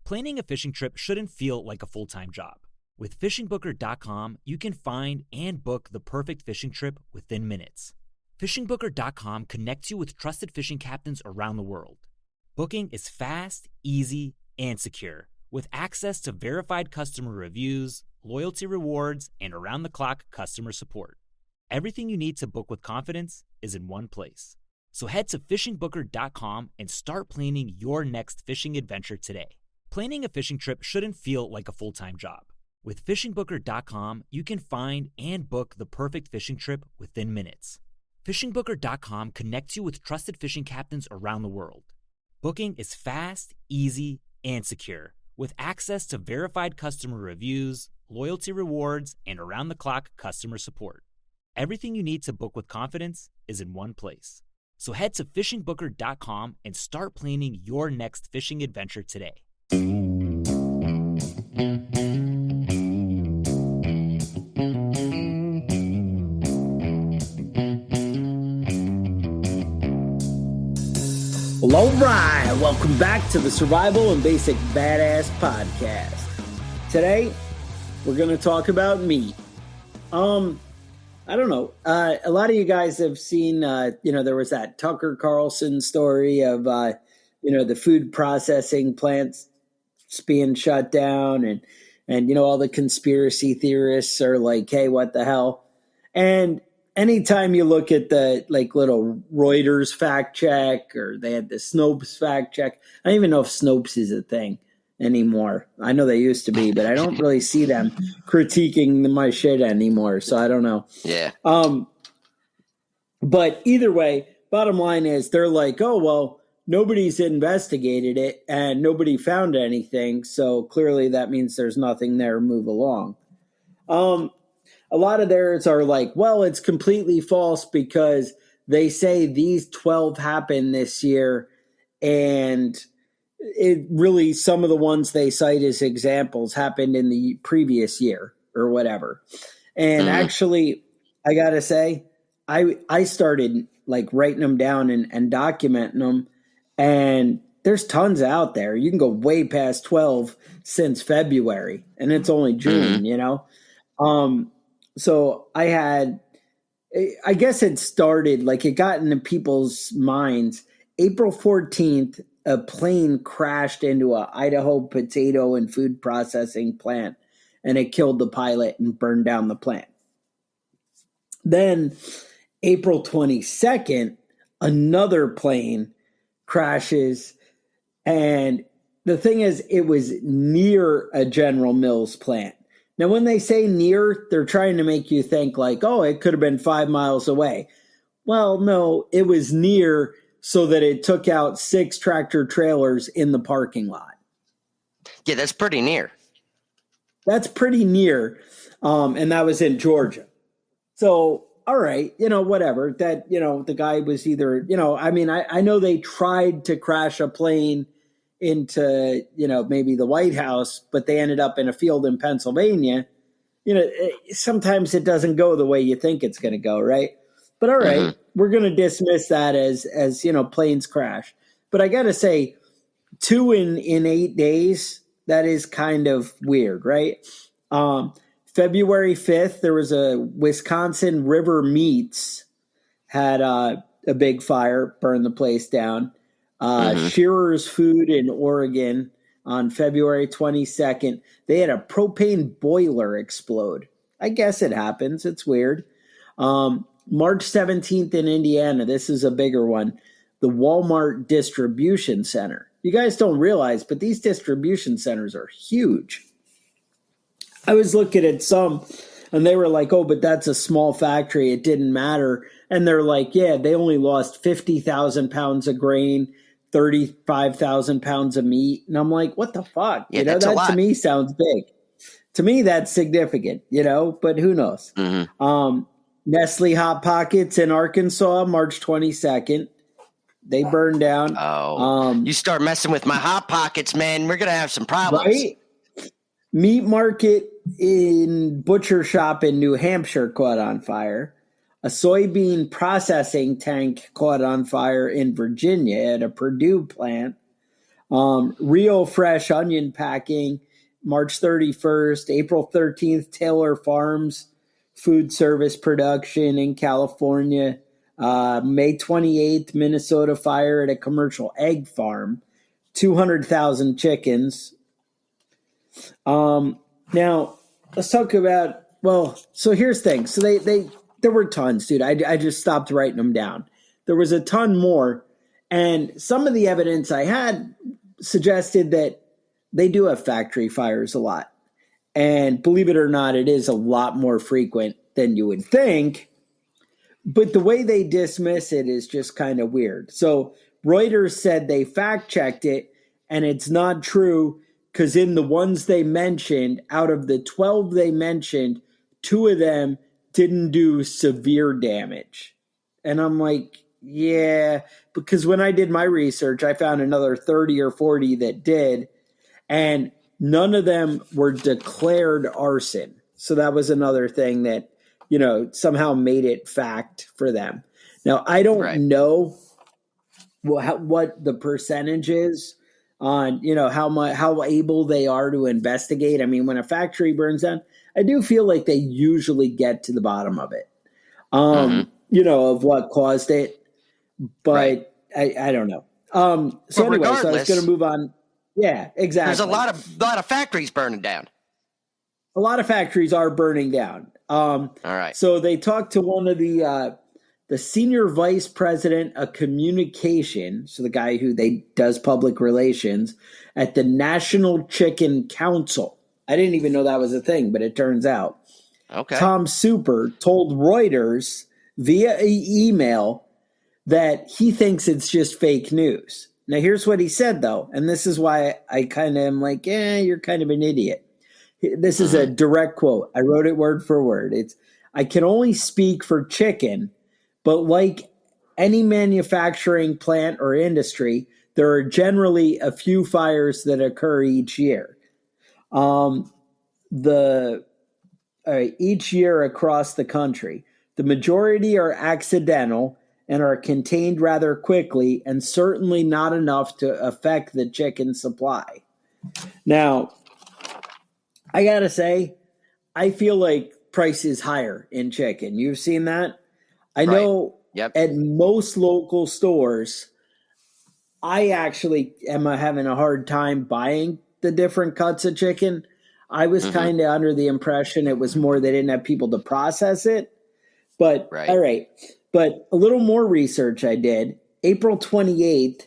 Planning a fishing trip shouldn't feel like a full-time job. With fishingbooker.com, you can find and book the perfect fishing trip within minutes. Fishingbooker.com connects you with trusted fishing captains around the world. Booking is fast, easy, and secure, with access to verified customer reviews, loyalty rewards, and around-the-clock customer support. Everything you need to book with confidence is in one place. So head to fishingbooker.com and start planning your next fishing adventure today. Planning a fishing trip shouldn't feel like a full-time job. With fishingbooker.com, you can find and book the perfect fishing trip within minutes. Fishingbooker.com connects you with trusted fishing captains around the world. Booking is fast, easy, and secure, with access to verified customer reviews, loyalty rewards, and around-the-clock customer support. Everything you need to book with confidence is in one place. So head to fishingbooker.com and start planning your next fishing adventure today. Well, all right. Welcome back to the Survival and Basic Badass Podcast. Today, we're going to talk about meat. I don't know. A lot of you guys have seen, there was that Tucker Carlson story of, the food processing plants being shut down and all the conspiracy theorists are like, hey, what the hell? And anytime you look at the little Reuters fact check, or they had the Snopes fact check, I don't even know if Snopes is a thing anymore. I know they used to be, but I don't really see them critiquing my shit anymore. So I don't know. Yeah. But either way, bottom line is they're like, oh, well, nobody's investigated it and nobody found anything. So clearly that means there's nothing there. Move along. A lot of theirs are like, well, it's completely false because they say these 12 happened this year, and it really, some of the ones they cite as examples happened in the previous year or whatever. And actually, I got to say, I started writing them down and documenting them, and there's tons out there. You can go way past 12 since February, and it's only June, So I guess it started, it got into people's minds. April 14th, a plane crashed into a Idaho potato and food processing plant, and it killed the pilot and burned down the plant. Then April 22nd, another plane crashes, and the thing is, it was near a General Mills plant. Now, when they say near, they're trying to make you think oh, it could have been 5 miles away. Well, no, it was near so that it took out 6 tractor trailers in the parking lot. Yeah, that's pretty near. That's pretty near, and that was in Georgia. So, all right, whatever. That, the guy was either, I know they tried to crash a plane into, maybe the White House, but they ended up in a field in Pennsylvania. Sometimes it doesn't go the way you think it's going to go, right? But all right, we're going to dismiss that as planes crash. But I got to say, 2 in 8 days, that is kind of weird, right? February 5th, there was a Wisconsin River Meats had a big fire, burned the place down. Shearer's Food in Oregon on February 22nd, they had a propane boiler explode. I guess it happens. It's weird. March 17th in Indiana, this is a bigger one, the Walmart Distribution Center. You guys don't realize, but these distribution centers are huge. I was looking at some, and they were like, oh, but that's a small factory. It didn't matter. And they're like, yeah, they only lost 50,000 pounds of grain, 35,000 pounds of meat. And I'm like, what the fuck? Yeah, that's a lot. To me sounds big. To me, that's significant, but who knows? Nestle Hot Pockets in Arkansas, March 22nd. They burned down. Oh, you start messing with my Hot Pockets, man, we're going to have some problems. Right? Meat market in butcher shop in New Hampshire caught on fire. A soybean processing tank caught on fire in Virginia at a Purdue plant. Rio Fresh onion packing, March 31st, April 13th, Taylor Farms food service production in California. May 28th, Minnesota fire at a commercial egg farm, 200,000 chickens. Now let's talk about, so here's the thing. So there were tons, dude. I just stopped writing them down. There was a ton more. And some of the evidence I had suggested that they do have factory fires a lot. And believe it or not, it is a lot more frequent than you would think. But the way they dismiss it is just kind of weird. So Reuters said they fact-checked it, and it's not true because in the ones they mentioned, out of the 12 they mentioned, 2 of them didn't do severe damage. And I'm like, yeah, because when I did my research, I found another 30 or 40 that did, and none of them were declared arson. So that was another thing that, somehow made it fact for them. Now, I don't know what the percentage is on, how able they are to investigate. I mean, when a factory burns down, I do feel like they usually get to the bottom of it, of what caused it. But I don't know. So anyway, so I was going to move on. Yeah, exactly. There's a lot of factories burning down. A lot of factories are burning down. All right. So they talked to one of the senior vice president of communication, so the guy who does public relations at the National Chicken Council. I didn't even know that was a thing, but it turns out. Okay. Tom Super told Reuters via email that he thinks it's just fake news. Now, here's what he said, though, and this is why I kind of am like, you're kind of an idiot. This is a direct quote. I wrote it word for word. It's, I can only speak for chicken, but like any manufacturing plant or industry, there are generally a few fires that occur each year. Each year across the country, the majority are accidental and are contained rather quickly, and certainly not enough to affect the chicken supply. Now, I gotta say, I feel like price is higher in chicken. You've seen that? I know at most local stores, I actually am having a hard time buying the different cuts of chicken. I was kind of under the impression it was more they didn't have people to process it. But all right. But a little more research I did. April 28th,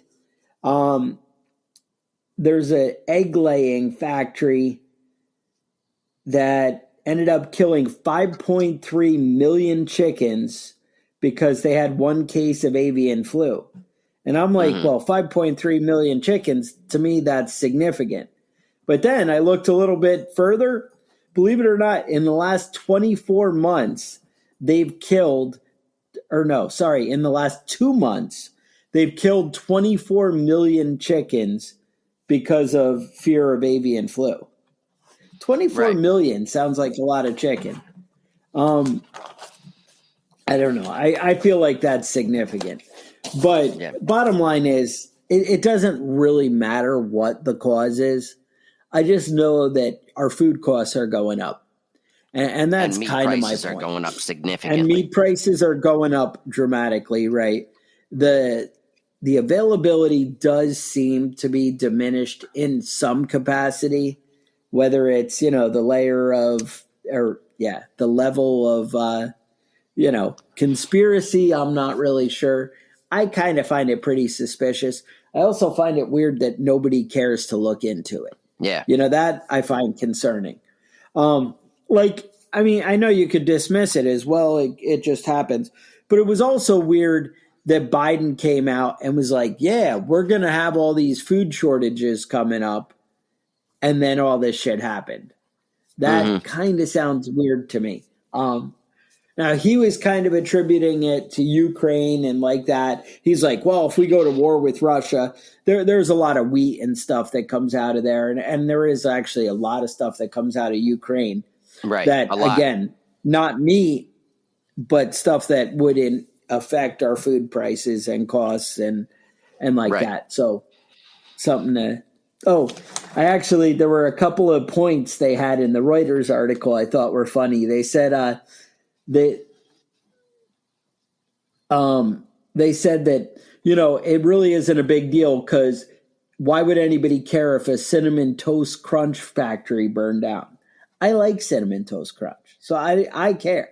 there's an egg-laying factory that ended up killing 5.3 million chickens because they had one case of avian flu. And I'm like, well, 5.3 million chickens, to me, that's significant. But then I looked a little bit further. Believe it or not, in the last 24 months, they've killed – in the last 2 months, they've killed 24 million chickens because of fear of avian flu. 24 million sounds like a lot of chicken. I don't know. I feel like that's significant. But bottom line is, it doesn't really matter what the cause is. I just know that our food costs are going up. And that's kind of my point. Meat prices are going up significantly. And meat prices are going up dramatically, right? The availability does seem to be diminished in some capacity, whether it's, the level of, conspiracy, I'm not really sure. I kind of find it pretty suspicious. I also find it weird that nobody cares to look into it. Yeah. That I find concerning. I know you could dismiss it as well. It just happens. But it was also weird that Biden came out and was like, yeah, we're going to have all these food shortages coming up. And then all this shit happened. That kind of sounds weird to me. Now, he was kind of attributing it to Ukraine and like that. He's like, well, if we go to war with Russia, there's a lot of wheat and stuff that comes out of there. And there is actually a lot of stuff that comes out of Ukraine. Right. That, again, not meat, but stuff that wouldn't affect our food prices and costs and like that. So something to. Oh, there were a couple of points they had in the Reuters article I thought were funny. They said they said that, it really isn't a big deal because why would anybody care if a Cinnamon Toast Crunch factory burned down? I like Cinnamon Toast Crunch, so I care.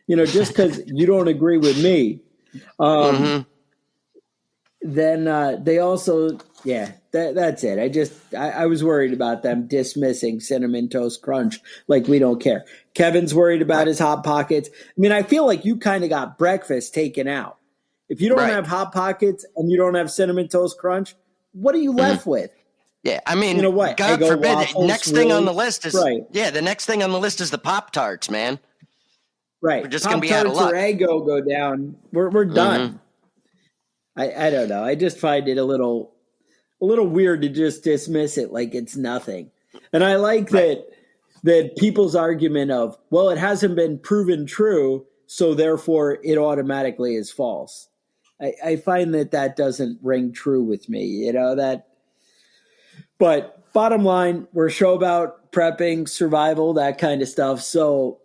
Just because you don't agree with me. Then they also, that's it. I was worried about them dismissing Cinnamon Toast Crunch like we don't care. Kevin's worried about his Hot Pockets. I mean, I feel like you kind of got breakfast taken out. If you don't have Hot Pockets and you don't have Cinnamon Toast Crunch, what are you left with? Yeah, I mean, what? God forbid, waffles, next thing on the list is the next thing on the list is the Pop-Tarts, man. Right. We're just going to be out of luck. Or Eggo go down. We're done. I don't know. I just find it a little weird to just dismiss it like it's nothing. And I like that people's argument of, well, it hasn't been proven true, so therefore it automatically is false. I find that doesn't ring true with me, that. But bottom line, we're a show about prepping, survival, that kind of stuff. So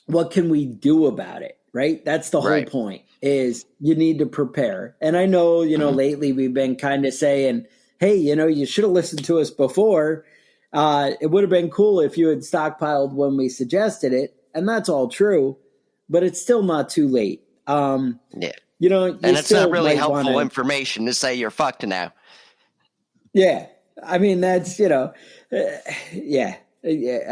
what can we do about it, right? That's the whole point, is you need to prepare. And I know, lately we've been kind of saying, hey, you should have listened to us before. It would have been cool if you had stockpiled when we suggested it. And that's all true, but it's still not too late. And it's not really helpful information to say you're fucked now. Yeah. I mean, that's, I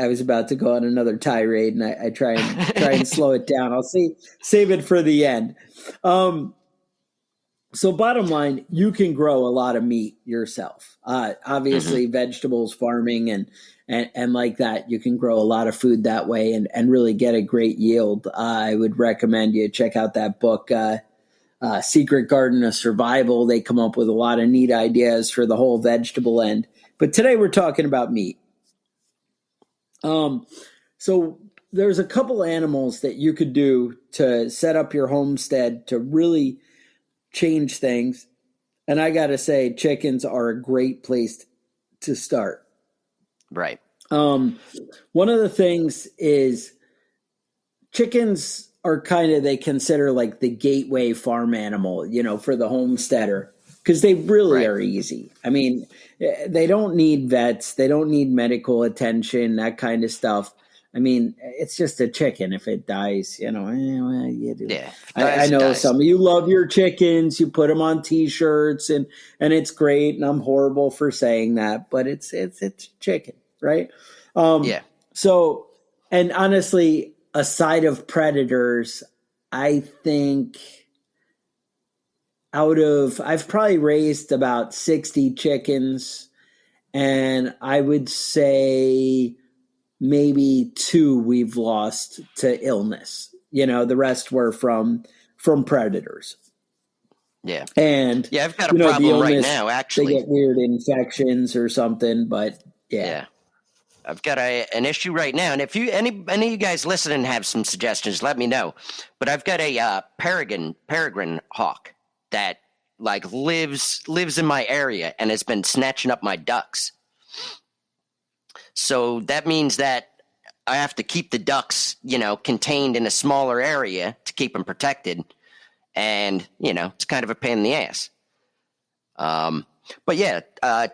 was about to go on another tirade, and I try and slow it down. I'll save it for the end. So bottom line, you can grow a lot of meat yourself. Obviously, vegetables, farming, and like that, you can grow a lot of food that way and really get a great yield. I would recommend you check out that book, Secret Garden of Survival. They come up with a lot of neat ideas for the whole vegetable end. But today we're talking about meat. So there's a couple animals that you could do to set up your homestead to really change things. And I got to say, chickens are a great place to start. Right. One of the things is chickens are they consider like the gateway farm animal, for the homesteader, because they really are easy. I mean, they don't need vets. They don't need medical attention, that kind of stuff. I mean, it's just a chicken. If it dies, you do. Yeah, I know some of you love your chickens. You put them on T-shirts, and it's great. And I'm horrible for saying that, but it's chicken, right? So, and honestly, aside of predators, I think I've probably raised about 60 chickens, and I would say maybe 2 we've lost to illness. The rest were from predators. Yeah. And I've got a problem illness, right now, actually. They get weird infections or something, but yeah. I've got an issue right now, and if any of you guys listening have some suggestions, let me know. But I've got a peregrine hawk that lives in my area and has been snatching up my ducks. So that means that I have to keep the ducks, contained in a smaller area to keep them protected, and it's kind of a pain in the ass. But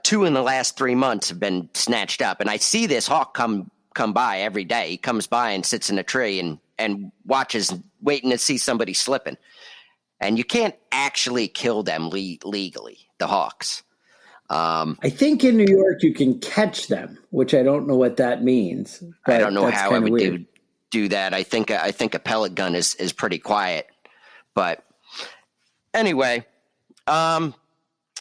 2 in the last 3 months have been snatched up, and I see this hawk come by every day. He comes by and sits in a tree and watches, waiting to see somebody slipping. And you can't actually kill them legally, the hawks. I think in New York you can catch them, which I don't know what that means. I don't know how I would do that. I think a pellet gun is pretty quiet, but anyway.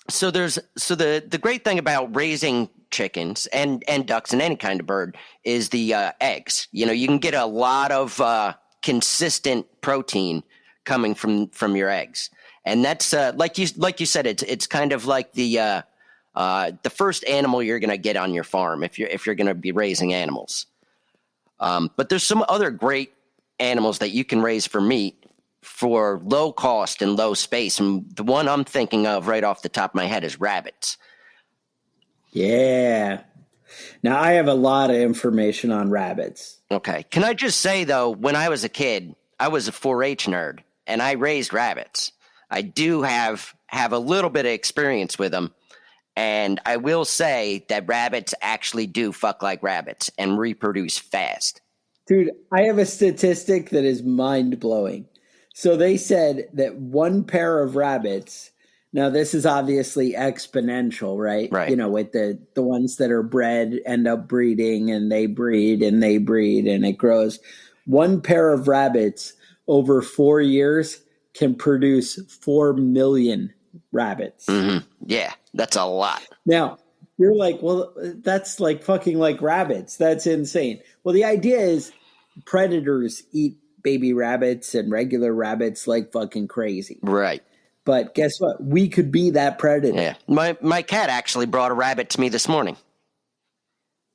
So the great thing about raising chickens and ducks and any kind of bird is the eggs. You can get a lot of consistent protein coming from your eggs, and that's like you said, it's kind of like the first animal you're going to get on your farm if you're going to be raising animals. But there's some other great animals that you can raise for meat for low cost and low space. And the one I'm thinking of right off the top of my head is rabbits. Yeah. Now, I have a lot of information on rabbits. Okay. Can I just say, though, when I was a kid, I was a 4-H nerd, and I raised rabbits. I do have a little bit of experience with them, and I will say that rabbits actually do fuck like rabbits and reproduce fast. Dude, I have a statistic that is mind-blowing. So they said that one pair of rabbits, now this is obviously exponential, right? Right. You know, with the ones that are bred end up breeding, and they breed and they breed and it grows. One pair of rabbits over 4 years can produce 4 million rabbits. Mm-hmm. Yeah, that's a lot. Now, you're like, well, that's like fucking like rabbits. That's insane. Well, the idea is predators eat baby rabbits and regular rabbits like fucking crazy. Right. But guess what? We could be that predator. Yeah. My cat actually brought a rabbit to me this morning.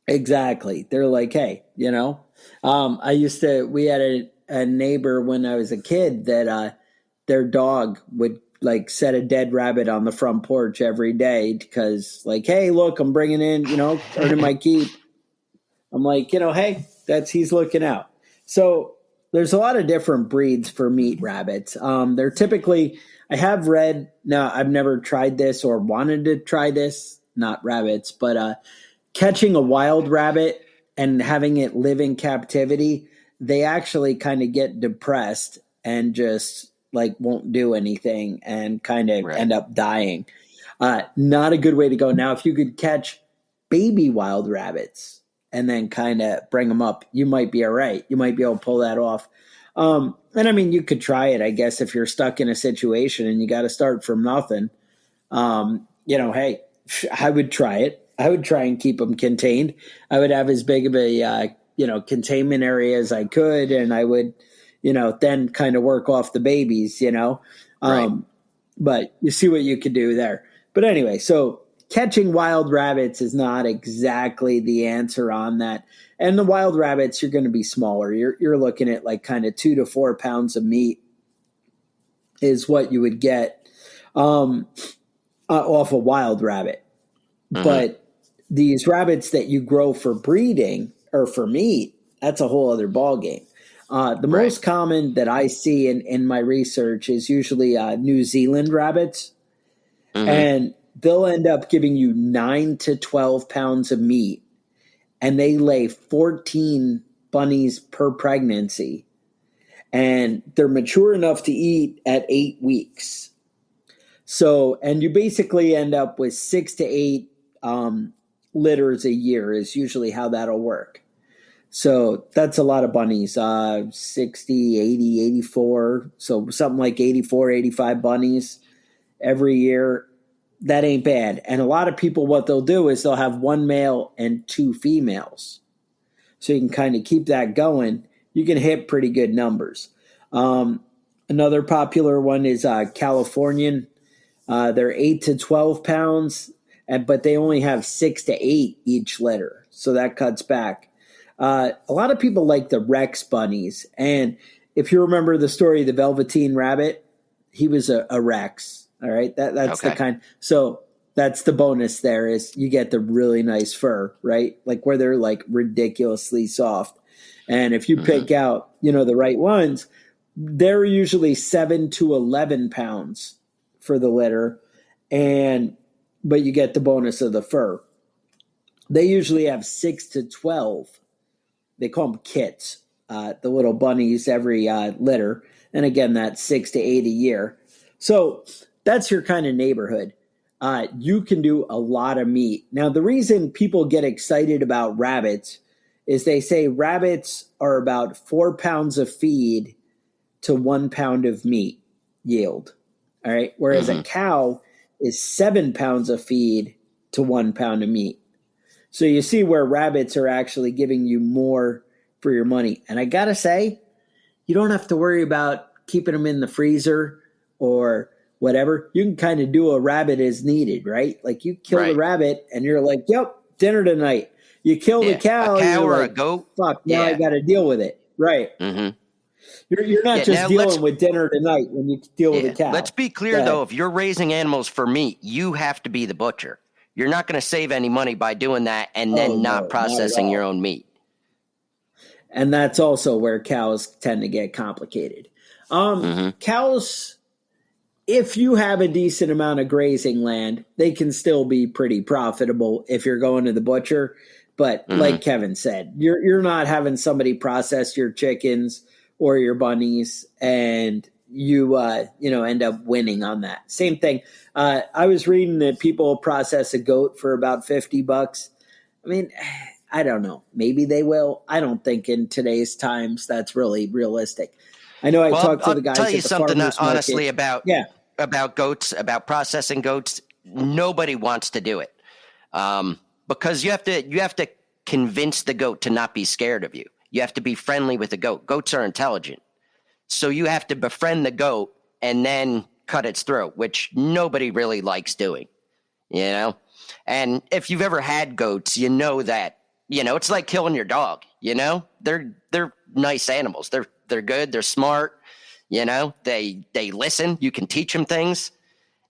Exactly. They're like, hey, you know, we had a neighbor when I was a kid that their dog would like set a dead rabbit on the front porch every day because like, hey, look, I'm bringing in, you know, earning my keep. I'm like, you know, hey, he's looking out. So there's a lot of different breeds for meat rabbits. They're typically, I have read, now I've never tried this or wanted to try this, not rabbits, but catching a wild rabbit and having it live in captivity, they actually kind of get depressed and just like won't do anything and kind of end up dying. Not a good way to go. Now, if you could catch baby wild rabbits and then kind of bring them up, you might be all right. You might be able to pull that off. And I mean, you could try it, I guess, if you're stuck in a situation and you got to start from nothing. You know, hey, I would try it. I would try and keep them contained. I would have as big of a, containment area as I could. And I would, then kind of work off the babies, Right. But you see what you could do there. But anyway, so catching wild rabbits is not exactly the answer on that. And the wild rabbits, you're going to be smaller. You're looking at like kind of 2 to 4 pounds of meat is what you would get off a wild rabbit. Mm-hmm. But these rabbits that you grow for breeding or for meat, that's a whole other ballgame. The most common that I see in my research is usually New Zealand rabbits. Mm-hmm. And they'll end up giving you 9 to 12 pounds of meat. And they lay 14 bunnies per pregnancy. And they're mature enough to eat at 8 weeks. So, and you basically end up with 6 to 8 litters a year is usually how that'll work. So that's a lot of bunnies, 60, 80, 84. So something like 84, 85 bunnies every year. That ain't bad. And a lot of people, what they'll do is they'll have 1 male and 2 females. So you can kind of keep that going. You can hit pretty good numbers. Another popular one is Californian. They're 8 to 12 pounds, but they only have 6 to 8 each litter. So that cuts back. A lot of people like the Rex bunnies. And if you remember the story of the Velveteen Rabbit, he was a Rex. All right. That's the kind. So that's the bonus there is you get the really nice fur, right? Like where they're like ridiculously soft. And if you pick out, the right ones, they're usually 7 to 11 pounds for the litter. But you get the bonus of the fur. They usually have 6 to 12. They call them kits, the little bunnies every litter. And again, that's 6 to 8 a year. So that's your kind of neighborhood. You can do a lot of meat. Now, the reason people get excited about rabbits is they say rabbits are about 4 pounds of feed to 1 pound of meat yield. All right. Whereas a cow is 7 pounds of feed to 1 pound of meat. So you see where rabbits are actually giving you more for your money. And I got to say, you don't have to worry about keeping them in the freezer or whatever. You can kind of do a rabbit as needed, right? Like you kill the rabbit and you're like, yep, dinner tonight. You kill the cow. A cow or like, a goat. Fuck, now I got to deal with it. Right. Mm-hmm. You're not just dealing with dinner tonight when you deal with a cow. Let's be clear, though. If you're raising animals for meat, you have to be the butcher. You're not going to save any money by doing that and then not processing your own meat. And that's also where cows tend to get complicated. Cows, if you have a decent amount of grazing land, they can still be pretty profitable if you're going to the butcher. But like Kevin said, you're not having somebody process your chickens or your bunnies, and you end up winning on that. Same thing. I was reading that people process a goat for about $50. I mean, I don't know. Maybe they will. I don't think in today's times that's really realistic. I know I talked to the guys. I'll tell you at the something honestly about goats, about processing goats. Nobody wants to do it because you have to convince the goat to not be scared of you. You have to be friendly with the goat. Goats are intelligent, so you have to befriend the goat and then cut its throat, which nobody really likes doing. You know, and if you've ever had goats, you know that. You know, it's like killing your dog. You know, they're nice animals. They're good. They're smart. You know, they listen. You can teach them things,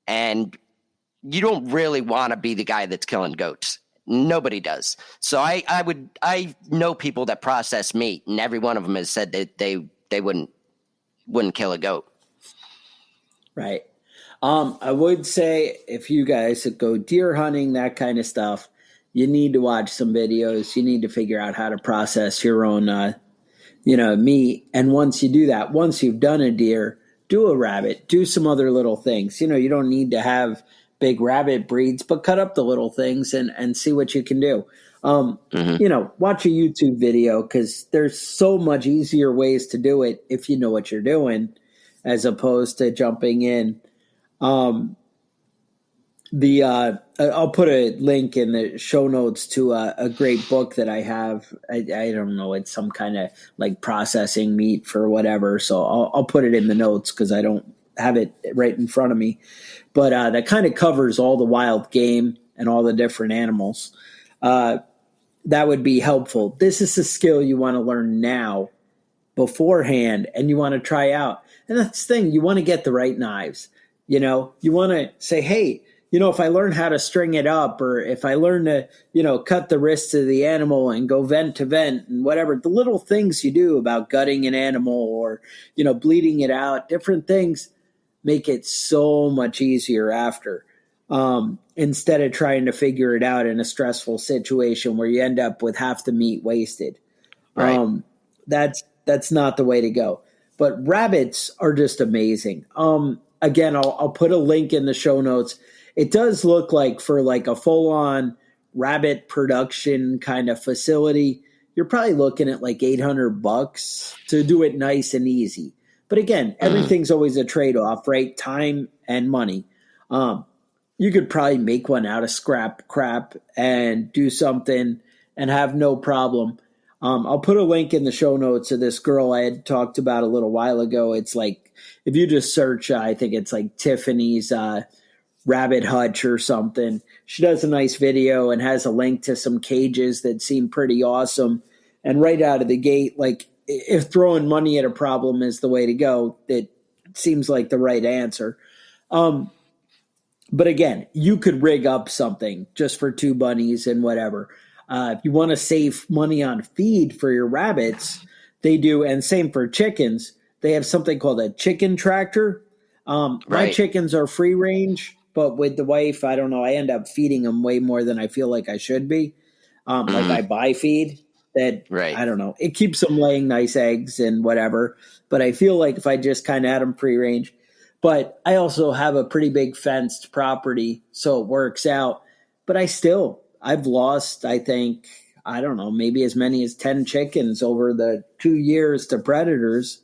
and you don't really want to be the guy that's killing goats. Nobody does. So I know people that process meat, and every one of them has said that they wouldn't kill a goat. Right. I would say if you guys go deer hunting, that kind of stuff, you need to watch some videos. You need to figure out how to process your own, meat. And once you do that, once you've done a deer, do a rabbit, do some other little things. You know, you don't need to have big rabbit breeds, but cut up the little things and see what you can do. Watch a YouTube video because there's so much easier ways to do it if you know what you're doing, as opposed to jumping in. I'll put a link in the show notes to a great book that I have. I don't know. It's some kind of like processing meat for whatever. So I'll put it in the notes because I don't have it right in front of me. But that kind of covers all the wild game and all the different animals. That would be helpful. This is a skill you want to learn now beforehand, and you want to try out. And that's the thing. You want to get the right knives. You know, you want to say, hey, if I learn how to string it up, or if I learn to, cut the wrists of the animal and go vent to vent and whatever, the little things you do about gutting an animal or, bleeding it out, different things make it so much easier after, instead of trying to figure it out in a stressful situation where you end up with half the meat wasted. Right. That's not the way to go. But rabbits are just amazing. Again, I'll put a link in the show notes. It does look like for like a full-on rabbit production kind of facility, you're probably looking at like $800 to do it nice and easy. But again, everything's always a trade-off, right? Time and money. You could probably make one out of scrap crap and do something and have no problem. I'll put a link in the show notes of this girl I had talked about a little while ago. It's like, if you just search, I think it's like Tiffany's Rabbit Hutch or something. She does a nice video and has a link to some cages that seem pretty awesome. And right out of the gate, like if throwing money at a problem is the way to go, it seems like the right answer. But again, you could rig up something just for 2 bunnies and whatever. If you want to save money on feed for your rabbits, they do. And same for chickens. They have something called a chicken tractor. My chickens are free range. But with the wife, I don't know, I end up feeding them way more than I feel like I should be. Like I buy feed that, I don't know, it keeps them laying nice eggs and whatever. But I feel like if I just kind of had them free range. But I also have a pretty big fenced property, so it works out. But I've lost, I think, I don't know, maybe as many as 10 chickens over the 2 years to predators,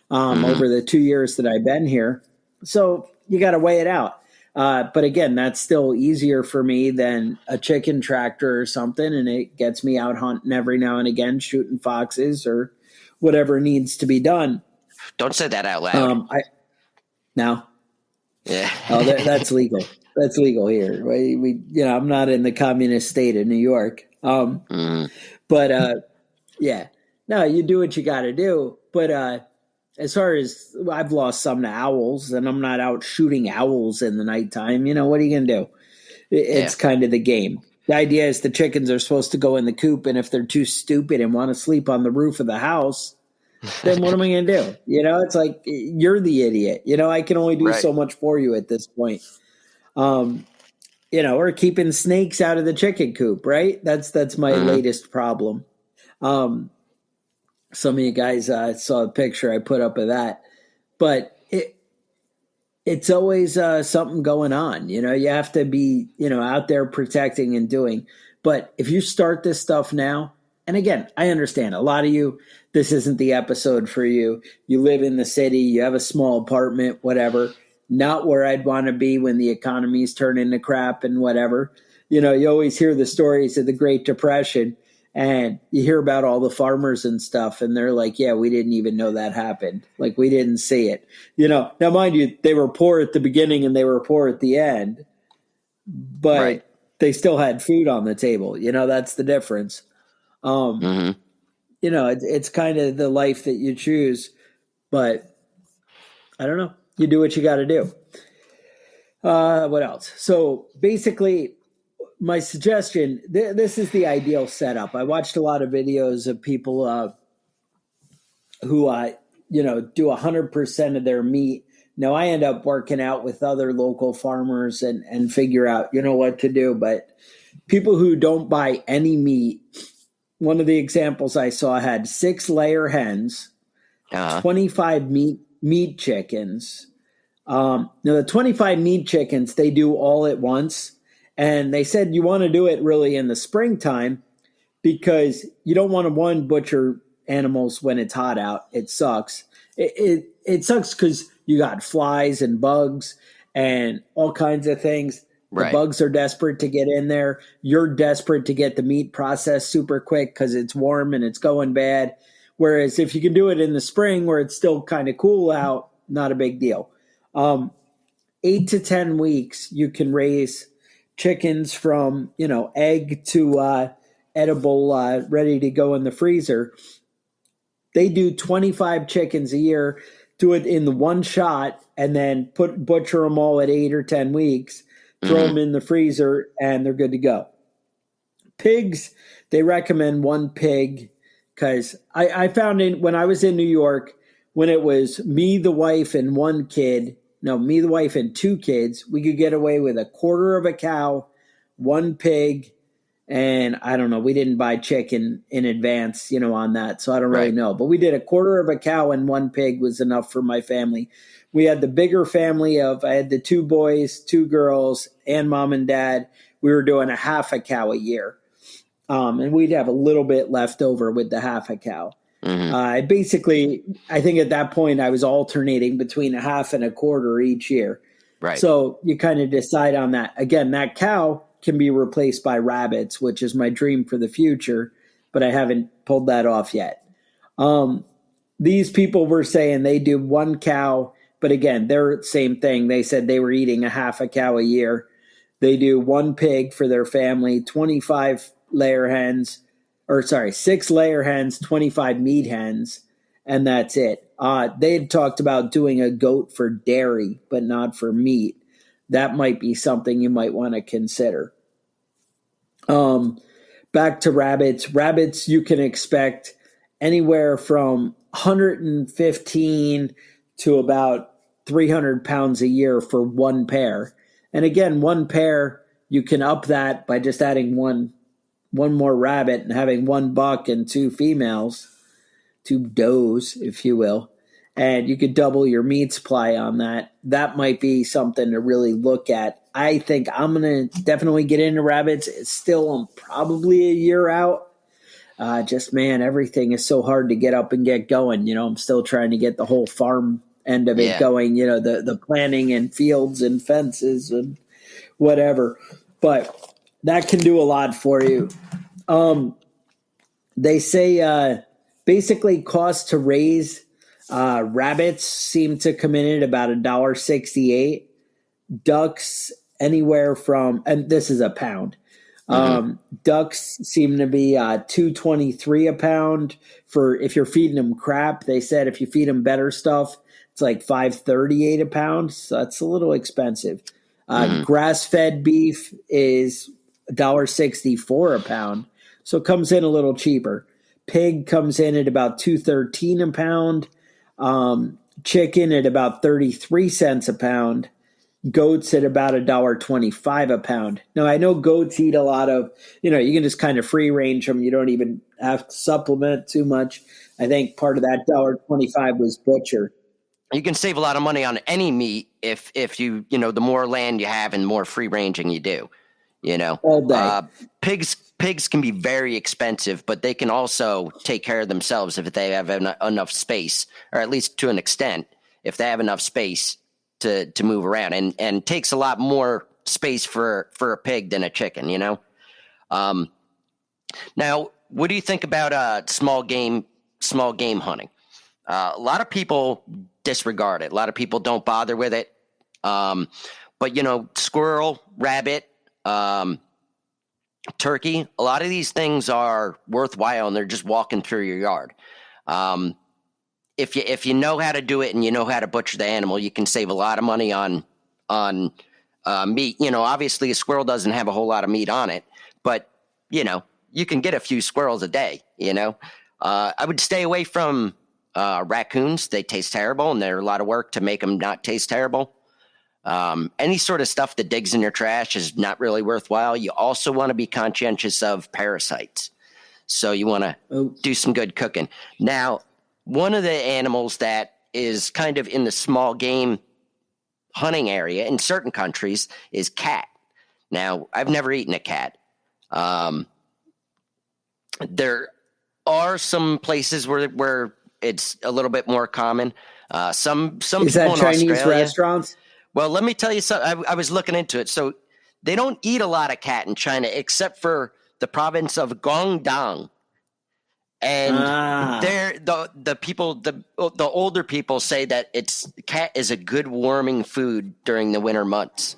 over the 2 years that I've been here. So you got to weigh it out. But again, that's still easier for me than a chicken tractor or something. And it gets me out hunting every now and again, shooting foxes or whatever needs to be done. Don't say that out loud. No. Yeah. That's legal. That's legal here. We I'm not in the communist state of New York. But yeah, no, you do what you got to do. But as far as I've lost some to owls, and I'm not out shooting owls in the nighttime. What are you going to do? It's kind of the game. The idea is the chickens are supposed to go in the coop, and if they're too stupid and want to sleep on the roof of the house, then what am I going to do? It's like, you're the idiot. I can only do so much for you at this point. Or keeping snakes out of the chicken coop, right? That's my latest problem. Some of you guys saw a picture I put up of that, but it's always something going on. You have to be, out there protecting and doing. But if you start this stuff now, and again, I understand a lot of you, this isn't the episode for you. You live in the city, you have a small apartment, whatever. Not where I'd want to be when the economy's turning to crap and whatever. You always hear the stories of the Great Depression, and you hear about all the farmers and stuff, and they're like, yeah, we didn't even know that happened. Like, we didn't see it. Now, mind you, they were poor at the beginning and they were poor at the end, but they still had food on the table. That's the difference. It's kind of the life that you choose, but I don't know. You do what you got to do. What else? So basically, my suggestion, this is the ideal setup. I watched a lot of videos of people who, do 100% of their meat. Now, I end up working out with other local farmers and figure out, what to do. But people who don't buy any meat, one of the examples I saw had 6 layer hens, 25 meat chickens. Now, the 25 meat chickens, they do all at once. And they said you want to do it really in the springtime because you don't want to, butcher animals when it's hot out. It sucks. It sucks because you got flies and bugs and all kinds of things. The bugs are desperate to get in there. You're desperate to get the meat processed super quick because it's warm and it's going bad. Whereas if you can do it in the spring where it's still kind of cool out, not a big deal. 8 to 10 weeks, you can raise chickens from, egg to edible, ready to go in the freezer. They do 25 chickens a year, do it in the one shot, and then butcher them all at 8 or 10 weeks, throw them in the freezer, and they're good to go. Pigs, they recommend 1 pig because I found when I was in New York, when it was me, the wife, and 1 kid, me, the wife, and 2 kids, we could get away with 1/4 of a cow, 1 pig, and I don't know. We didn't buy chicken in advance, on that, so I don't really know. But we did 1/4 of a cow and 1 pig was enough for my family. We had the bigger family I had the 2 boys, 2 girls, and mom and dad. We were doing 1/2 a cow a year, and we'd have a little bit left over with the 1/2 a cow. I think at that point I was alternating between 1/2 and 1/4 each year. So you kind of decide on that. Again, that cow can be replaced by rabbits, which is my dream for the future, but I haven't pulled that off yet. These people were saying they do 1 cow, but again, they're same thing. They said they were eating 1/2 a cow a year. They do 1 pig for their family, 25 layer hens, 6 layer hens, 25 meat hens, and that's it. They had talked about doing a goat for dairy, but not for meat. That might be something you might want to consider. Back to rabbits. Rabbits, you can expect anywhere from 115 to about 300 pounds a year for 1 pair. And again, 1 pair, you can up that by just adding one more rabbit and having 1 buck and 2 females, 2 does, if you will. And you could double your meat supply on that. That might be something to really look at. I think I'm going to definitely get into rabbits. It's still probably a year out. Everything is so hard to get up and get going. I'm still trying to get the whole farm end of it going, the planning and fields and fences and whatever. But that can do a lot for you. They say basically cost to raise rabbits seem to come in at about $1.68. Ducks anywhere from, and this is a pound. Ducks seem to be $2.23 a pound for if you're feeding them crap. They said if you feed them better stuff, it's like $5.38 a pound. So that's a little expensive. Grass-fed beef is $1.64 a pound, so it comes in a little cheaper. Pig comes in at about $2.13 a pound. Chicken at about 33 cents a pound. Goats at about $1.25 a pound. Now, I know goats eat a lot of, you can just kind of free range them. You don't even have to supplement too much. I think part of that $1.25 was butcher. You can save a lot of money on any meat if you, the more land you have and the more free ranging you do, All day. Pigs can be very expensive, but they can also take care of themselves if they have enough space, or at least to an extent, if they have enough space to move around, and takes a lot more space for a pig than a chicken, Now, what do you think about small game hunting? A lot of people disregard it. A lot of people don't bother with it. But squirrel, rabbit, turkey, a lot of these things are worthwhile, and they're just walking through your yard. If you know how to do it and you know how to butcher the animal, you can save a lot of money on meat. Obviously a squirrel doesn't have a whole lot of meat on it, but you can get a few squirrels a day. I would stay away from raccoons. They taste terrible, and they're a lot of work to make them not taste terrible. Any sort of stuff that digs in your trash is not really worthwhile. You also want to be conscientious of parasites. So you want to do some good cooking. Now, one of the animals that is kind of in the small game hunting area in certain countries is cat. Now, I've never eaten a cat. There are some places where it's a little bit more common. Some is people that in Chinese Australia, restaurants? Well, let me tell you something. I was looking into it. So they don't eat a lot of cat in China, except for the province of Guangdong. And the people, the older people say that cat is a good warming food during the winter months.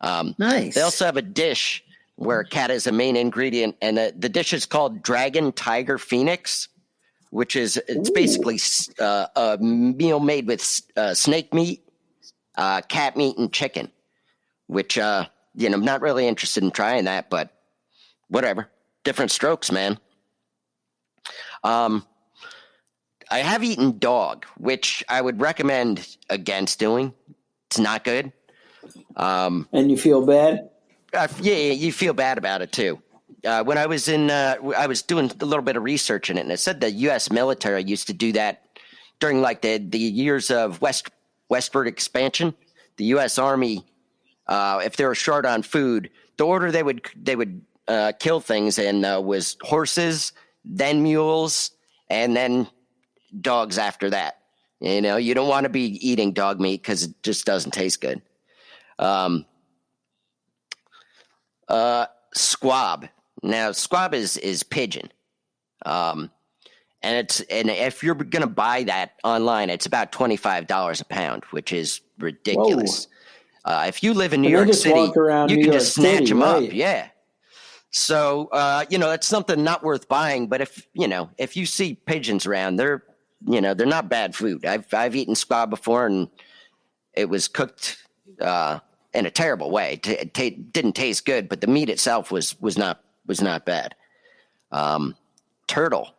Nice. They also have a dish where cat is a main ingredient, and the dish is called Dragon Tiger Phoenix, which is basically a meal made with snake meat, cat meat, and chicken. Which I'm not really interested in trying that, but whatever. Different strokes, man. I have eaten dog, which I would recommend against doing. It's not good. And you feel bad? Yeah, you feel bad about it too. When I was I was doing a little bit of research in it, and it said the U.S. military used to do that during like the years of westward expansion. The U.S. Army, if they were short on food, the order they would kill things in was horses, then mules, and then dogs after that. You don't want to be eating dog meat because it just doesn't taste good. Squab. Now, squab is pigeon. And if you're going to buy that online, it's about $25 a pound, which is ridiculous. If you live in New York City, you can just snatch them up. Yeah. So, it's something not worth buying, but if you see pigeons around, they're not bad food. I've eaten squab before, and it was cooked, in a terrible way. It didn't taste good, but the meat itself was not bad. Turtle,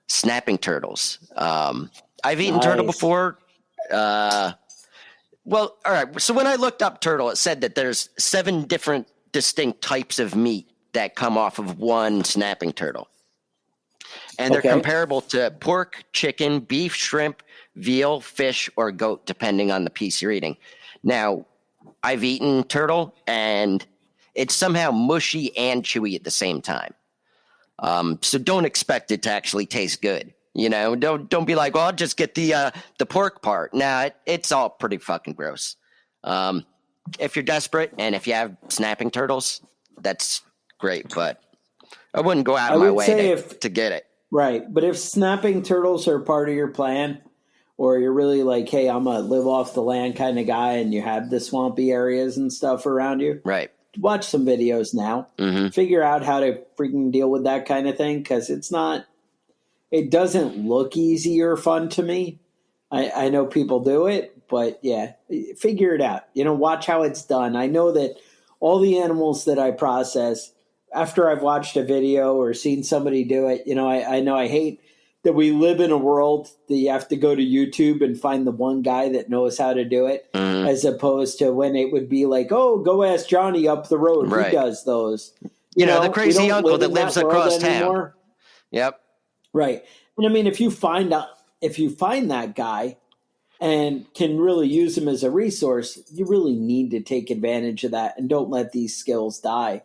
snapping turtles. I've eaten turtle before. Well, all right. So when I looked up turtle, it said that there's 7 different distinct types of meat that come off of one snapping turtle. And they're comparable to pork, chicken, beef, shrimp, veal, fish, or goat, depending on the piece you're eating. Now, I've eaten turtle, and it's somehow mushy and chewy at the same time. So don't expect it to actually taste good. Don't be like, well, I'll just get the pork part. Nah, it's all pretty fucking gross. If you're desperate and if you have snapping turtles, that's great, but I wouldn't go out of my way to get it. Right. But if snapping turtles are part of your plan, or you're really like, hey, I'm a live off the land kind of guy, and you have the swampy areas and stuff around you, right? Watch some videos now. Mm-hmm. Figure out how to freaking deal with that kind of thing, because it doesn't look easy or fun to me. I know people do it, but yeah, figure it out. Watch how it's done. I know that all the animals that I process, after I've watched a video or seen somebody do it, I know I hate that we live in a world that you have to go to YouTube and find the one guy that knows how to do it, as opposed to when it would be like, oh, go ask Johnny up the road. Right. He does those. The crazy uncle that lives across town. Yep. Right. And I mean, if you find that guy and can really use him as a resource, you really need to take advantage of that and don't let these skills die.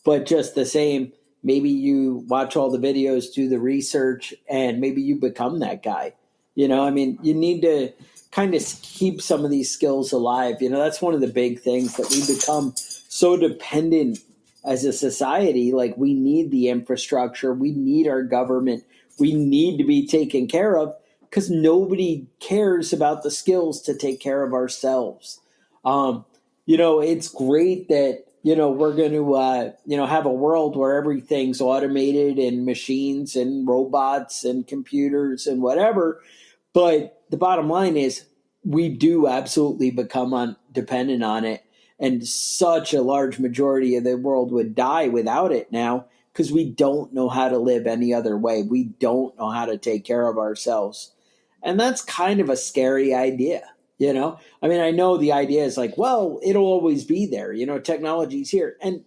But just the same, maybe you watch all the videos, do the research, and maybe you become that guy. I mean, you need to kind of keep some of these skills alive. That's one of the big things, that we become so dependent as a society. Like, we need the infrastructure. We need our government. We need to be taken care of, because nobody cares about the skills to take care of ourselves. It's great that, we're going to, have a world where everything's automated and machines and robots and computers and whatever. But the bottom line is, we do absolutely become dependent on it. And such a large majority of the world would die without it now, because we don't know how to live any other way. We don't know how to take care of ourselves. And that's kind of a scary idea. I mean, I know the idea is like, well, it'll always be there. Technology's here. And,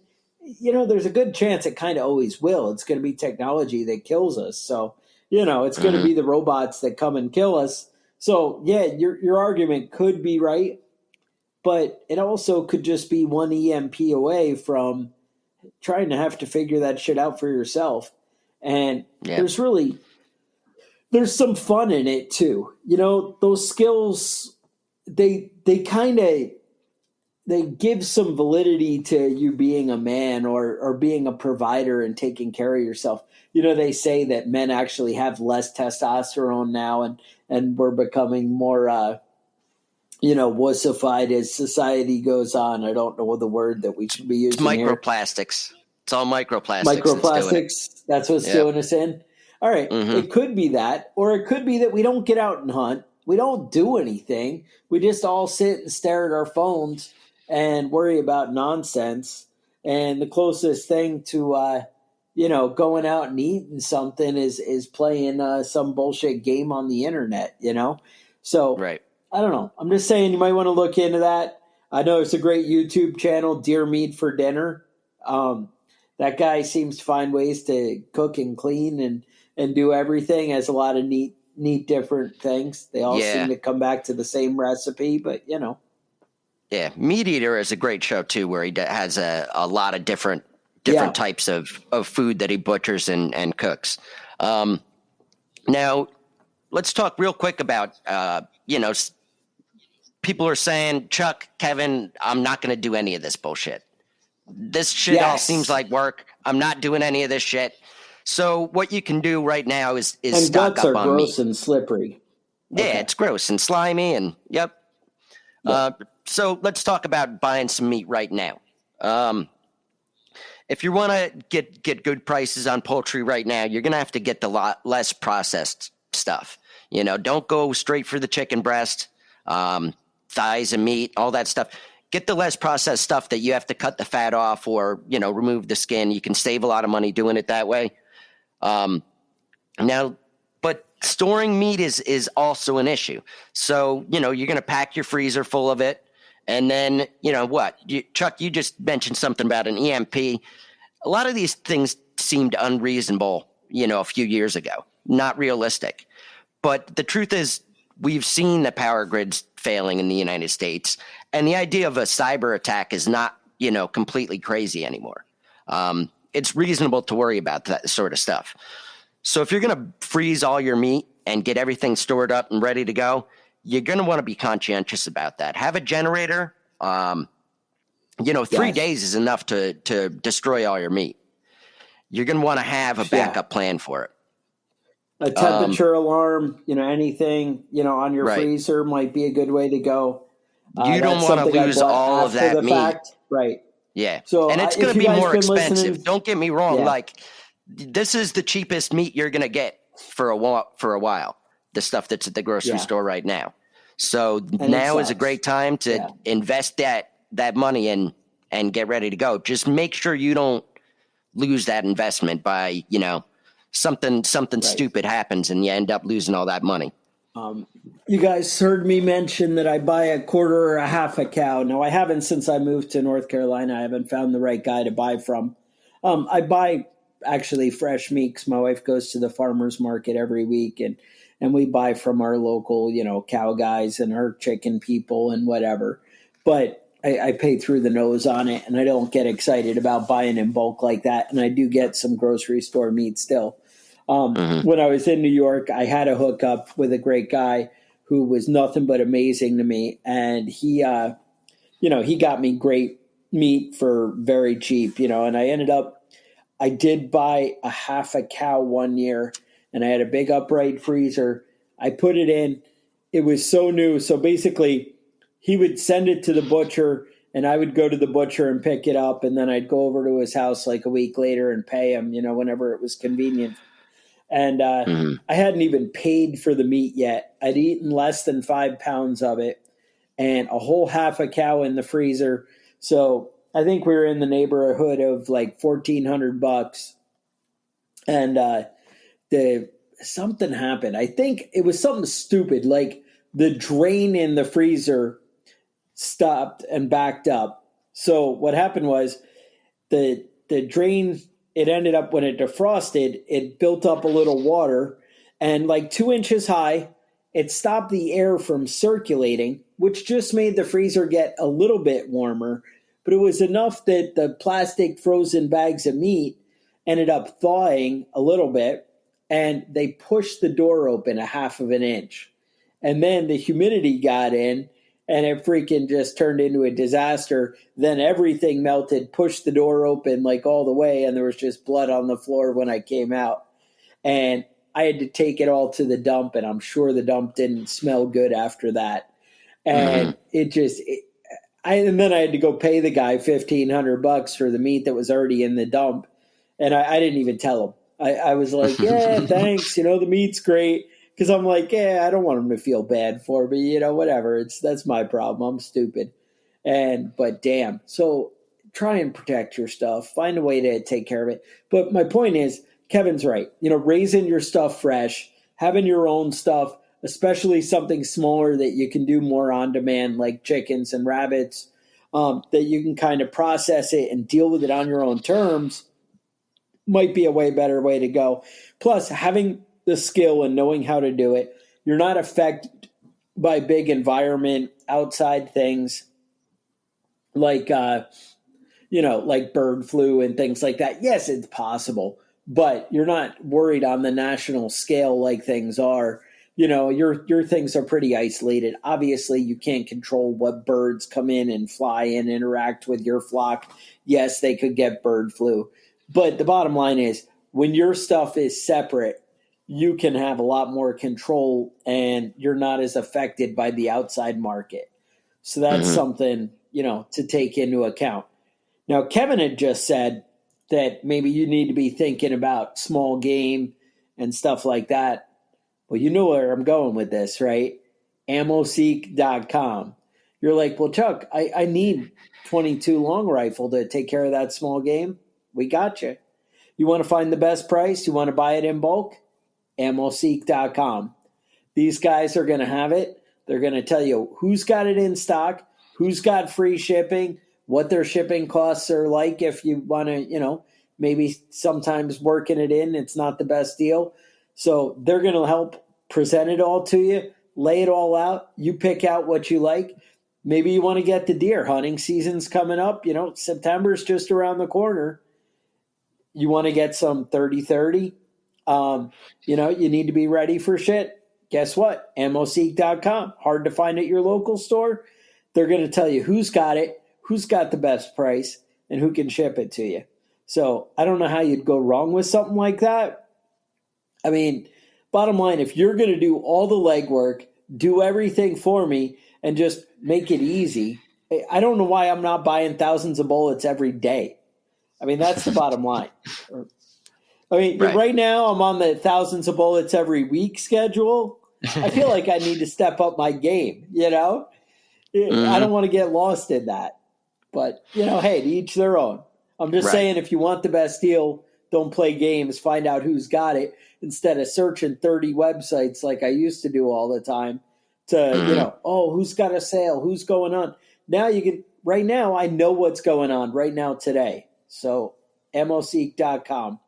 there's a good chance it kind of always will. It's going to be technology that kills us. So, it's going to be the robots that come and kill us. So, yeah, your argument could be right. But it also could just be one EMP away from trying to have to figure that shit out for yourself. And there's some fun in it too. Those skills, they give some validity to you being a man or being a provider and taking care of yourself. They say that men actually have less testosterone now, and we're becoming more, wussified as society goes on. I don't know the word that we should be using. It's microplastics. Here. It's all microplastics. Microplastics. That's what's doing us in. All right. It could be that, or it could be that we don't get out and hunt. We don't do anything. We just all sit and stare at our phones and worry about nonsense. And the closest thing to, going out and eating something is playing some bullshit game on the internet, So right. I don't know. I'm just saying you might want to look into that. I know it's a great YouTube channel, Deer Meat for Dinner. That guy seems to find ways to cook and clean and do everything. Has a lot of neat different things. They all seem to come back to the same recipe, but Yeah, Meat Eater is a great show too, where he has a lot of different types of food that he butchers and cooks. Now, let's talk real quick about people are saying, Chuck, Kevin, I'm not going to do any of this bullshit. This shit all seems like work. I'm not doing any of this shit. So what you can do right now is and stock guts up are on gross meat. and slippery. Yeah, it's gross and slimy and so let's talk about buying some meat right now. If you want to get good prices on poultry right now, you're going to have to get the lot less processed stuff. Don't go straight for the chicken breast, thighs and meat, all that stuff. Get the less processed stuff that you have to cut the fat off or, remove the skin. You can save a lot of money doing it that way. Now, but storing meat is also an issue. So, you're going to pack your freezer full of it. And then, Chuck, you just mentioned something about an EMP. A lot of these things seemed unreasonable, a few years ago, not realistic. But the truth is, we've seen the power grids failing in the United States. And the idea of a cyber attack is not, completely crazy anymore. It's reasonable to worry about that sort of stuff. So if you're going to freeze all your meat and get everything stored up and ready to go, you're going to want to be conscientious about that. Have a generator. 3 days is enough to destroy all your meat. You're going to want to have a backup plan for it. A temperature alarm, anything, on your freezer might be a good way to go. You don't want to lose all of that meat. Fact. Right. Yeah. So, and it's going to be more expensive. Don't get me wrong. Yeah. Like, this is the cheapest meat you're going to get for a while. The stuff that's at the grocery store right now. So And now is a great time to invest that money in and get ready to go. Just make sure you don't lose that investment by, something stupid happens and you end up losing all that money. You guys heard me mention that I buy a quarter or a half a cow. Now, I haven't since I moved to North Carolina. I haven't found the right guy to buy from. I buy actually fresh meat because my wife goes to the farmer's market every week, and we buy from our local, cow guys and our chicken people and whatever. But I pay through the nose on it, and I don't get excited about buying in bulk like that. And I do get some grocery store meat still. When I was in New York, I had a hookup with a great guy who was nothing but amazing to me. And he got me great meat for very cheap, and I did buy a half a cow one year, and I had a big upright freezer. I put it in. It was so new. So basically, he would send it to the butcher, and I would go to the butcher and pick it up. And then I'd go over to his house like a week later and pay him, whenever it was convenient. And I hadn't even paid for the meat yet. I'd eaten less than 5 pounds of it and a whole half a cow in the freezer. So I think we were in the neighborhood of like $1,400. And something happened. I think it was something stupid, like the drain in the freezer stopped and backed up. So what happened was the drain, it ended up when it defrosted, it built up a little water, and like 2 inches high, it stopped the air from circulating, which just made the freezer get a little bit warmer. But it was enough that the plastic frozen bags of meat ended up thawing a little bit, and they pushed the door open a half of an inch. And then the humidity got in, and it freaking just turned into a disaster. Then everything melted, pushed the door open like all the way, and there was just blood on the floor when I came out. And I had to take it all to the dump, and I'm sure the dump didn't smell good after that. And and then I had to go pay the guy $1,500 for the meat that was already in the dump. And I didn't even tell him. I was like, yeah, thanks. The meat's great. Because I'm like, yeah, I don't want him to feel bad for me, whatever. That's my problem. I'm stupid. But damn. So try and protect your stuff. Find a way to take care of it. But my point is, Kevin's right. Raising your stuff fresh, having your own stuff, especially something smaller that you can do more on demand, like chickens and rabbits, that you can kind of process it and deal with it on your own terms, might be a way better way to go. Plus, having the skill and knowing how to do it, you're not affected by big environment outside things like like bird flu and things like that. Yes, it's possible, but you're not worried on the national scale like things are. Your things are pretty isolated. Obviously, you can't control what birds come in and fly and interact with your flock. Yes, they could get bird flu, but the bottom line is, when your stuff is separate, you can have a lot more control, and you're not as affected by the outside market. So that's something, to take into account. Now, Kevin had just said that maybe you need to be thinking about small game and stuff like that. Well, you know where I'm going with this, right? Ammoseek.com. You're like, well, Chuck, I need 22 long rifle to take care of that small game. We got you. You want to find the best price? You want to buy it in bulk? Ammoseek.com. These guys are going to have it. They're going to tell you who's got it in stock, who's got free shipping, what their shipping costs are like if you want to, maybe sometimes working it in, it's not the best deal. So they're going to help present it all to you, lay it all out. You pick out what you like. Maybe you want to get the deer. Hunting season's coming up. September's just around the corner. You want to get some 30-30. You need to be ready for shit. Guess what? Ammoseek.com. Hard to find at your local store. They're going to tell you who's got it, who's got the best price, and who can ship it to you. So I don't know how you'd go wrong with something like that. I mean, bottom line, if you're going to do all the legwork, do everything for me, and just make it easy, I don't know why I'm not buying thousands of bullets every day. I mean, that's the bottom line. Right now I'm on the thousands of bullets every week schedule. I feel like I need to step up my game, you know? I don't want to get lost in that. But, you know, hey, to each their own. I'm just saying, if you want the best deal, don't play games. Find out who's got it instead of searching 30 websites like I used to do all the time to, you know, oh, who's got a sale? Who's going on? Now you can, right now, I know what's going on right now today. So, ammoseek.com.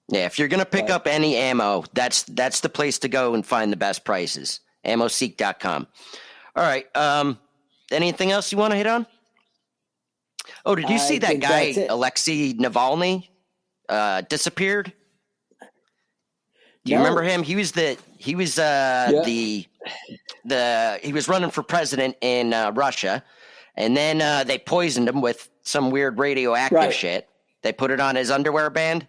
Yeah, if you're going to pick up any ammo, that's the place to go and find the best prices. ammoseek.com. All right. Anything else you want to hit on? Oh, did you see that guy, Alexei Navalny, disappeared? Do you remember him? He was he was running for president in Russia, and then they poisoned him with some weird radioactive shit. They put it on his underwear band,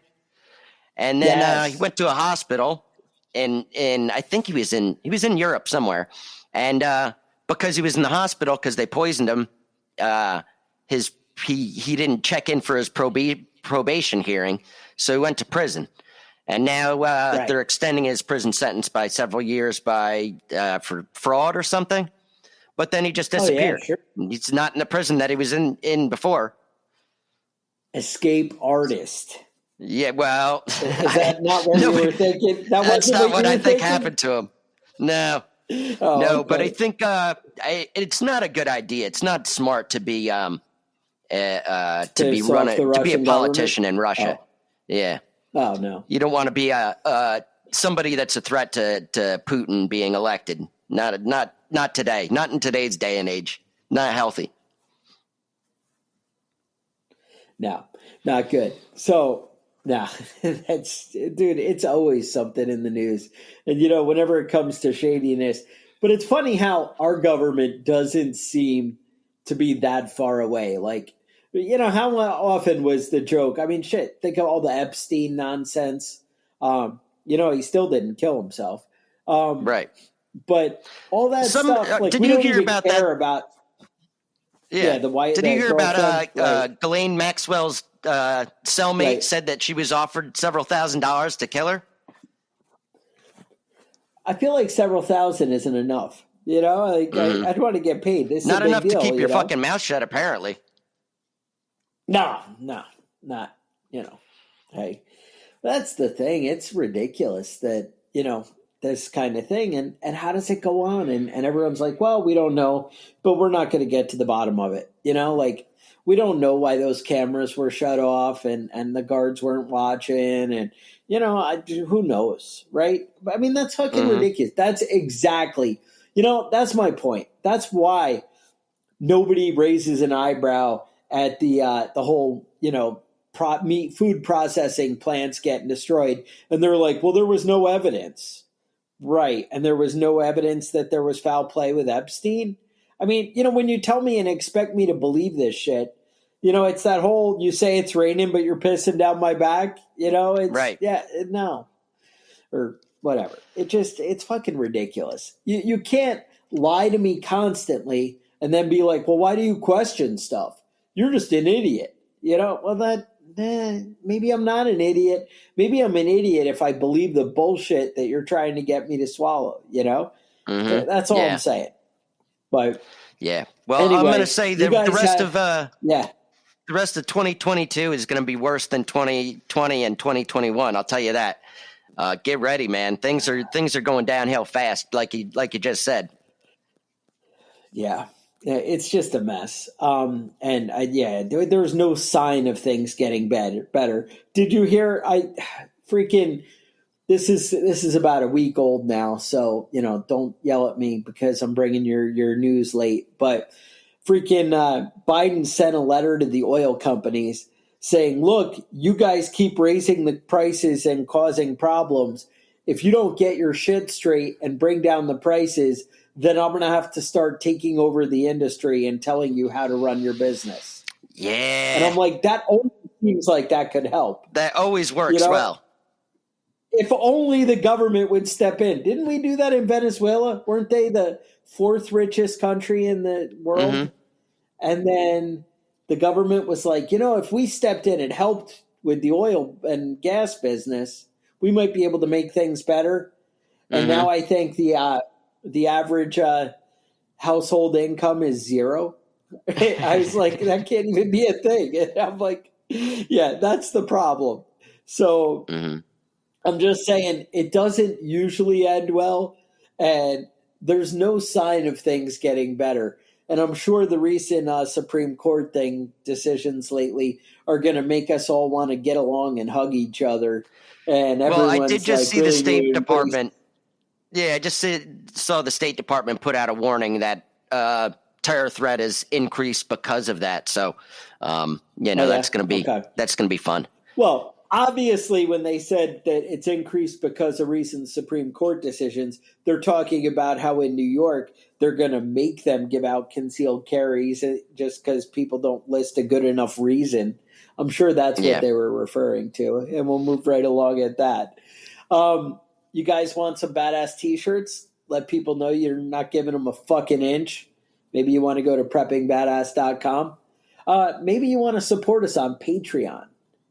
and then he went to a hospital, and I think he was in Europe somewhere, and because he was in the hospital because they poisoned him, he didn't check in for his probation hearing, so he went to prison. And now they're extending his prison sentence by several years for fraud or something. But then he just disappeared. Oh, yeah, sure. He's not in the prison that he was in before. Escape artist. Yeah, well. Is that not what you were thinking? That's not what I think happened to him. No. No, but I think it's not a good idea. It's not smart to be to be a politician in Russia. Oh. Yeah. Oh no. You don't want to be somebody that's a threat to Putin being elected. Not today. Not in today's day and age. Not healthy. No, not good. So it's always something in the news. And you know, whenever it comes to shadiness, but it's funny how our government doesn't seem to be that far away. Like, you know, how often was the joke? I mean, shit, think of all the Epstein nonsense. You know, he still didn't kill himself. Right. But all that stuff, like, did you hear about that? Yeah, the white. Did you hear about Ghislaine Maxwell's cellmate said that she was offered several $1,000s to kill her? I feel like several thousand isn't enough. You know, like I'd want to get paid. This is not a big enough deal, to keep your fucking mouth shut, apparently. No, not, you know, hey, that's the thing. It's ridiculous that, you know, this kind of thing. And how does it go on? And everyone's like, well, we don't know, but we're not going to get to the bottom of it. You know, like, we don't know why those cameras were shut off and the guards weren't watching. And, you know, who knows, right? I mean, that's fucking ridiculous. That's exactly, you know, that's my point. That's why nobody raises an eyebrow at the whole, you know, food processing plants getting destroyed. And they're like, well, there was no evidence. Right. And there was no evidence that there was foul play with Epstein. I mean, you know, when you tell me and expect me to believe this shit, you know, it's that whole, you say it's raining, but you're pissing down my back, you know, it's right. Yeah, no, or whatever. It's fucking ridiculous. You can't lie to me constantly and then be like, well, why do you question stuff? You're just an idiot. You know, well, maybe I'm not an idiot. Maybe I'm an idiot if I believe the bullshit that you're trying to get me to swallow, you know? So that's all I'm saying. But yeah. Well, anyway, I'm going to say that the rest of 2022 is going to be worse than 2020 and 2021. I'll tell you that. Get ready, man. Things are going downhill fast, like you just said. Yeah. It's just a mess. There's no sign of things getting better. Did you hear? This is about a week old now, so, you know, don't yell at me because I'm bringing your news late. But freaking Biden sent a letter to the oil companies saying, look, you guys keep raising the prices and causing problems. If you don't get your shit straight and bring down the prices, then I'm going to have to start taking over the industry and telling you how to run your business. Yeah. And I'm like, that only seems like that could help. That always works, you know? Well. If only the government would step in. Didn't we do that in Venezuela? Weren't they the fourth richest country in the world? Mm-hmm. And then the government was like, you know, if we stepped in and helped with the oil and gas business, we might be able to make things better. And now I think the average household income is 0. I was like, that can't even be a thing. And I'm like, yeah, that's the problem. So I'm just saying it doesn't usually end well, and there's no sign of things getting better. And I'm sure the recent Supreme Court decisions lately are going to make us all want to get along and hug each other. And everyone's I did just see really the State Department. Yeah, I just saw the State Department put out a warning that terror threat is increased because of that. So, that's going to be fun. Well, obviously, when they said that it's increased because of recent Supreme Court decisions, they're talking about how in New York they're going to make them give out concealed carries just because people don't list a good enough reason. I'm sure that's what they were referring to, and we'll move right along at that. You guys want some badass T-shirts? Let people know you're not giving them a fucking inch. Maybe you want to go to preppingbadass.com. Maybe you want to support us on Patreon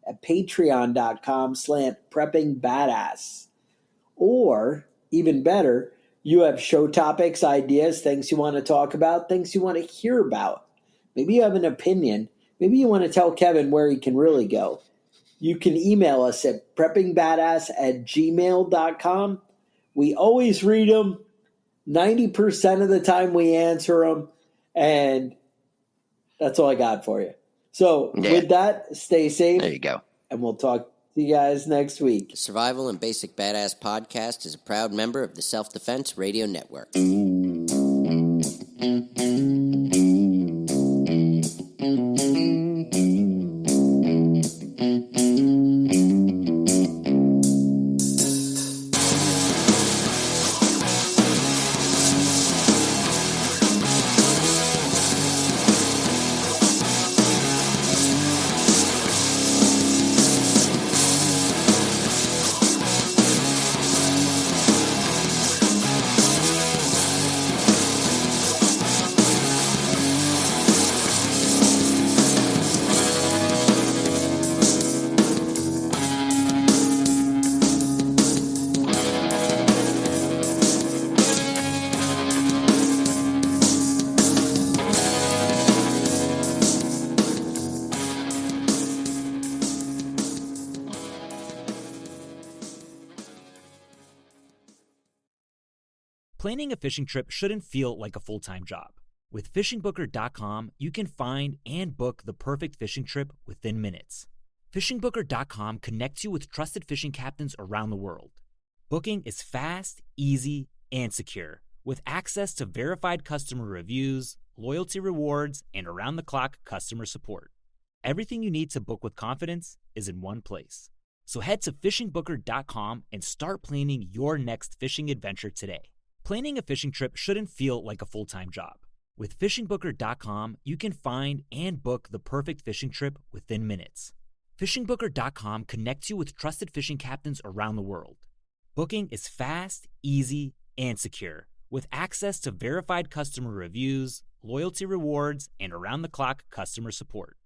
at patreon.com/preppingbadass. Or, even better, you have show topics, ideas, things you want to talk about, things you want to hear about. Maybe you have an opinion. Maybe you want to tell Kevin where he can really go. You can email us at preppingbadass@gmail.com. We always read them. 90% of the time we answer them. And that's all I got for you. So with that, stay safe. There you go. And we'll talk to you guys next week. The Survival and Basic Badass podcast is a proud member of the Self-Defense Radio Network. Planning a fishing trip shouldn't feel like a full-time job. With FishingBooker.com, you can find and book the perfect fishing trip within minutes. FishingBooker.com connects you with trusted fishing captains around the world. Booking is fast, easy, and secure, with access to verified customer reviews, loyalty rewards, and around-the-clock customer support. Everything you need to book with confidence is in one place. So head to FishingBooker.com and start planning your next fishing adventure today. Planning a fishing trip shouldn't feel like a full-time job. With FishingBooker.com, you can find and book the perfect fishing trip within minutes. FishingBooker.com connects you with trusted fishing captains around the world. Booking is fast, easy, and secure, with access to verified customer reviews, loyalty rewards, and around-the-clock customer support.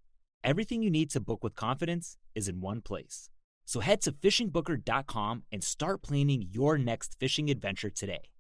Everything you need to book with confidence is in one place. So head to FishingBooker.com and start planning your next fishing adventure today.